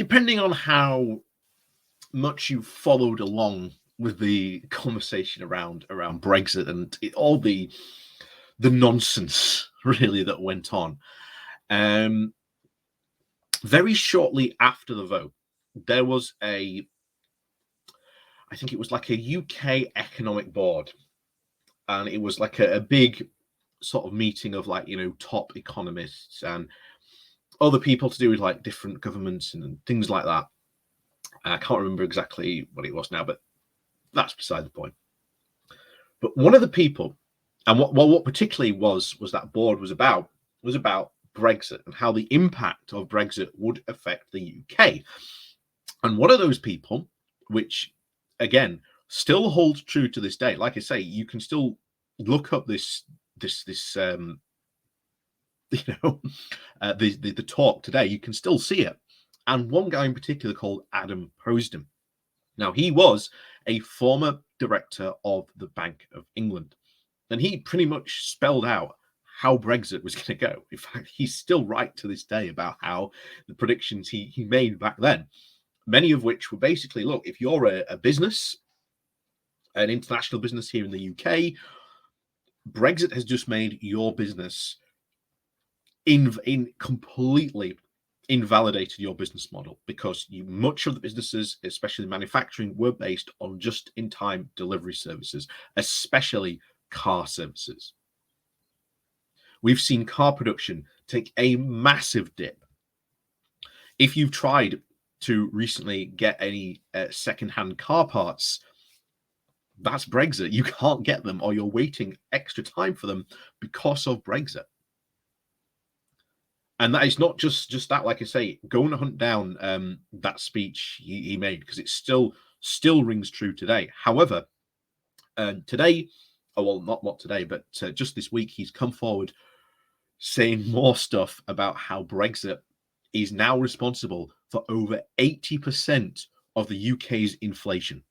depending on how much you followed along with the conversation around Brexit and all the nonsense really that went on. Very shortly after the vote, there was I think it was like a UK economic board, and it was like a big sort of meeting of like, top economists and other people to do with like different governments and things like that. I can't remember exactly what it was now, but that's beside the point. But one of the people, and what particularly was that board was about Brexit and how the impact of Brexit would affect the UK. And one of those people, which again still holds true to this day, like I say, you can still look up this the talk today. You can still see it. And one guy in particular called Adam Posen. Now, he was a former director of the Bank of England, and he pretty much spelled out how Brexit was going to go. In fact, he's still right to this day about how the predictions he made back then, many of which were basically, look, if you're a business, an international business here in the UK, Brexit has just made your business completely invalidated your business model, because much of the businesses, especially manufacturing, were based on just-in-time delivery services, especially car services. We've seen car production take a massive dip. If you've tried to recently get any second-hand car parts, that's Brexit. You can't get them, or you're waiting extra time for them because of Brexit. And that is not just that, like I say, go and hunt down that speech he made, because it still rings true today. However, today, not today, but just this week, he's come forward saying more stuff about how Brexit is now responsible for over 80% of the UK's inflation.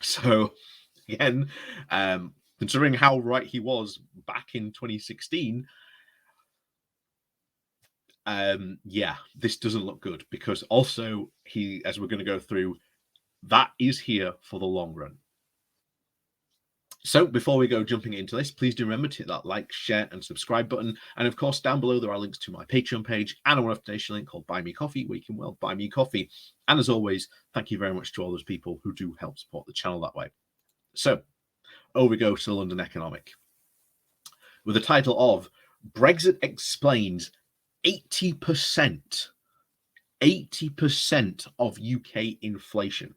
So, again, considering how right he was back in 2016, this doesn't look good, because also as we're going to go through, that is here for the long run. So before we go jumping into this, please do remember to hit that like, share, and subscribe button. And of course, down below there are links to my Patreon page and a one-off donation link called Buy Me Coffee, where you can buy me coffee. And as always, thank you very much to all those people who do help support the channel that way. So over we go to London Economic, with the title of Brexit Explains 80% of UK inflation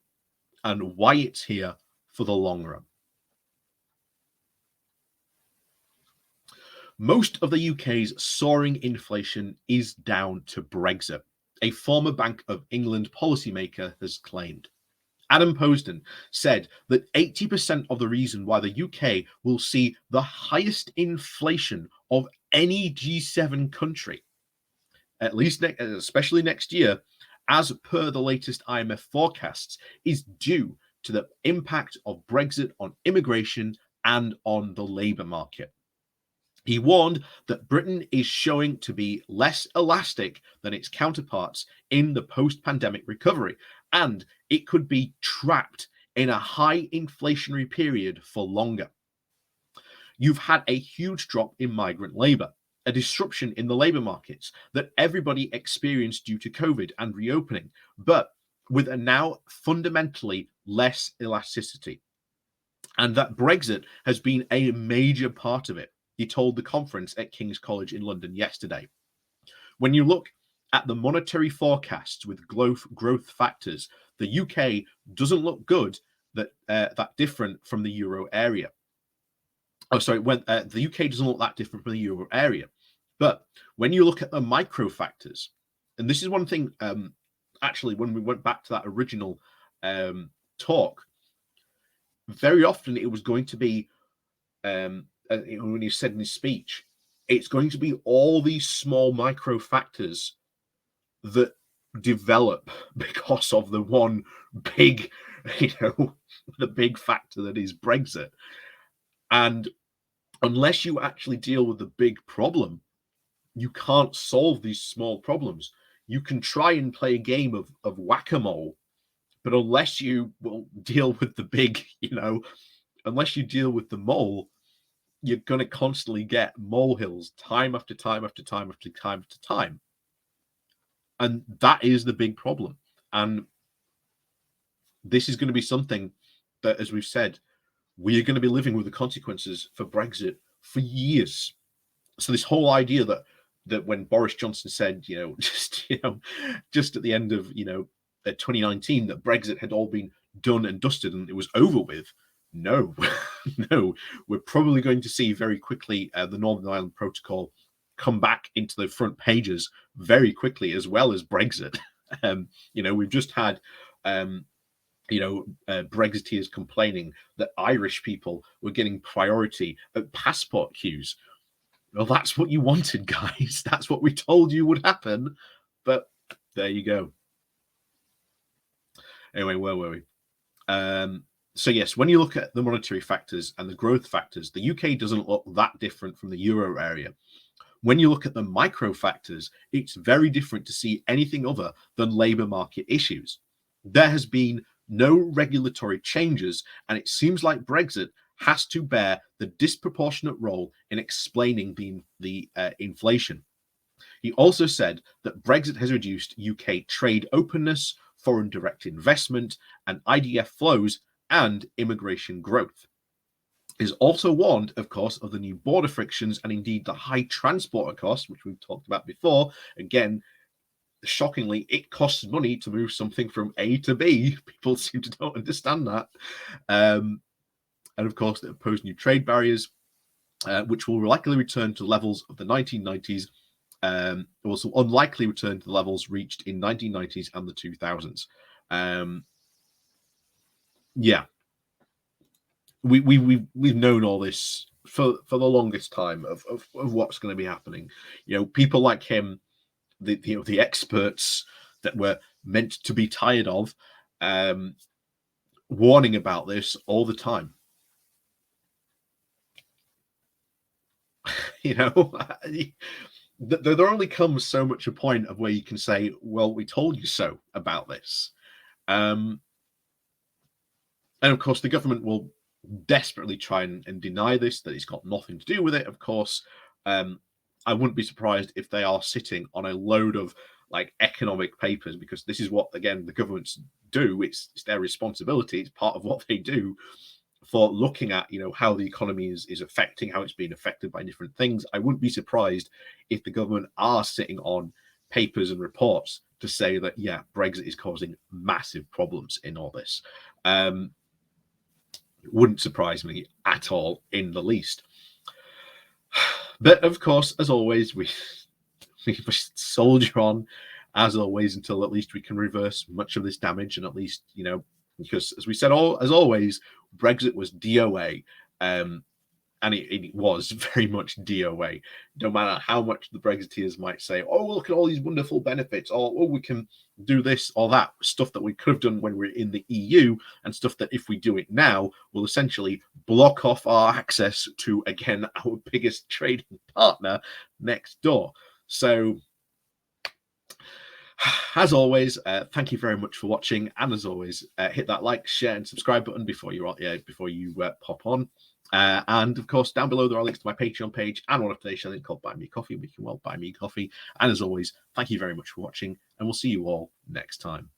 and why it's here for the long run. Most of the UK's soaring inflation is down to Brexit, a former Bank of England policymaker has claimed. Adam Posen said that 80% of the reason why the UK will see the highest inflation of any G7 country, at least especially next year, as per the latest IMF forecasts, is due to the impact of Brexit on immigration and on the labour market. He warned that Britain is showing to be less elastic than its counterparts in the post-pandemic recovery, and it could be trapped in a high inflationary period for longer. You've had a huge drop in migrant labour, a disruption in the labour markets that everybody experienced due to COVID and reopening, but with a now fundamentally less elasticity. And that Brexit has been a major part of it, he told the conference at King's College in London yesterday. When you look at the monetary forecasts with growth factors, the UK doesn't look good that different from the euro area. The UK doesn't look that different from the euro area. But when you look at the micro factors, and this is one thing, actually, when we went back to that original talk, very often it was going to be, when he said in his speech, it's going to be all these small micro factors that develop because of the one big, the big factor that is Brexit. And unless you actually deal with the big problem, you can't solve these small problems. You can try and play a game of whack-a-mole, but unless you will deal with the big, unless you deal with the mole, you're going to constantly get molehills time after time after time after time after time. And that is the big problem. And this is going to be something that, as we've said, we are going to be living with the consequences for Brexit for years. So this whole idea that when Boris Johnson said, just at the end of 2019, that Brexit had all been done and dusted and it was over with. No, no, we're probably going to see very quickly the Northern Ireland Protocol come back into the front pages very quickly, as well as Brexit. We've just had Brexiteers complaining that Irish people were getting priority at passport queues. Well, that's what you wanted, guys. That's what we told you would happen. But there you go. Anyway, where were we? So yes, when you look at the monetary factors and the growth factors, the UK doesn't look that different from the euro area. When you look at the micro factors, it's very different to see anything other than labour market issues. There has been no regulatory changes, and it seems like Brexit has to bear the disproportionate role in explaining the inflation. He also said that Brexit has reduced UK trade openness, foreign direct investment, and IDF flows and immigration growth. Is also warned, of course, of the new border frictions and indeed the high transport costs, which we've talked about before. Again, shockingly, it costs money to move something from A to B. People seem to don't understand that. And of course, it impose new trade barriers, which will likely return to levels of the 1990s. Also unlikely return to the levels reached in 1990s and the 2000s. Yeah. We've known all this for the longest time of what's going to be happening. People like him, the experts that we're meant to be tired of, warning about this all the time. There only comes so much a point of where you can say, well, we told you so about this. And of course, the government will desperately try and deny this, that it's got nothing to do with it. Of course, I wouldn't be surprised if they are sitting on a load of economic papers, because this is what, again, the governments do. It's their responsibility. It's part of what they do for looking at, how the economy is affecting, how it's being affected by different things. I wouldn't be surprised if the government are sitting on papers and reports to say that, yeah, Brexit is causing massive problems in all this. It wouldn't surprise me at all in the least. But of course, as always, we must soldier on, as always, until at least we can reverse much of this damage. And at least, because as we said, as always, Brexit was DOA. And it was very much DOA. No matter how much the Brexiteers might say, oh, look at all these wonderful benefits, or oh, we can do this or that, stuff that we could have done when we were in the EU, and stuff that if we do it now will essentially block off our access to, again, our biggest trading partner next door. So, as always, thank you very much for watching, and as always, hit that like, share, and subscribe button before you pop on. And of course, down below there are links to my Patreon page and one of today's channel called Buy Me Coffee, where you can buy me coffee. And as always, thank you very much for watching, and we'll see you all next time.